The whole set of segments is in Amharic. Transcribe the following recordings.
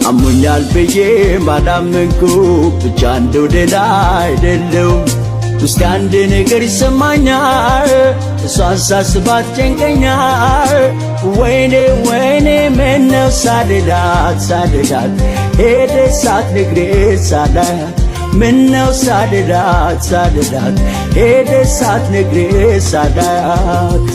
አሞኛል ብዬ ባላመንኩ ብቻ እንደው ደህና አይደለሁም ውስጥ አንድ ነገር ይሰማኛል እሷን ሳስባት ጨንቀኛል ወይኔ ወይኔ ምነው ሳልላት ሄደች ሳትነግረኝ ሳላያት ምነው ሳልላት ሄደች ሳትነግረኝ ሳላያት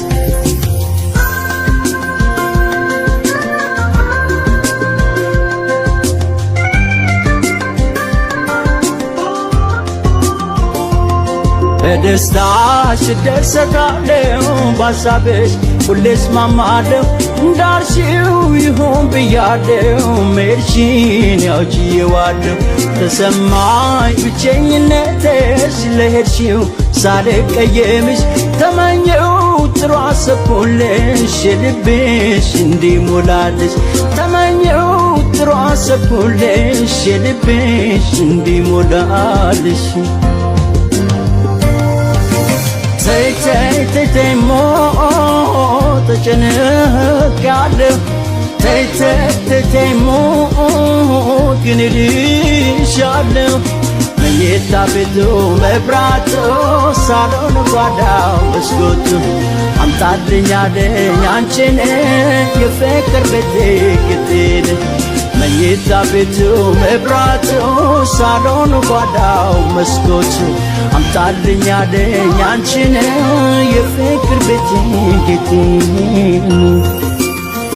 በደስታሽ እደሰታለሁ በሐሳብሽ ሁሌ እስማማለሁ እንዳልሽው ይሁን ብያለሁ መሄድሽን ያው ችዬዋለሁ ተሰማኝ ብቸኝነትሽ ስለሄድሽው ሳልቀየምሽ ተመኘው ጥሩ አሰብኩልሽ የልብሽ እንዲሞላልሽ ተመኘው ጥሩ አሰብኩልሽ የልብሽ እንዲሞላልሽ ተይ ሞት ተጨንቄያለሁ ተይ ሞት ግን እልሻለሁ መኝታ ቤቱ መብራቱ ሳሎን ጓዳው መስኮቱ አምጣልኝ አለኝ አንቺን የፍቅር ቤቴ ግዴን መኝታ ቤቱ መብራቱ ሳሎን ጓዳው መስኮቱ አምጣልኝ አለኝ አንቺን የፍቅር ቤቴ ጌቴን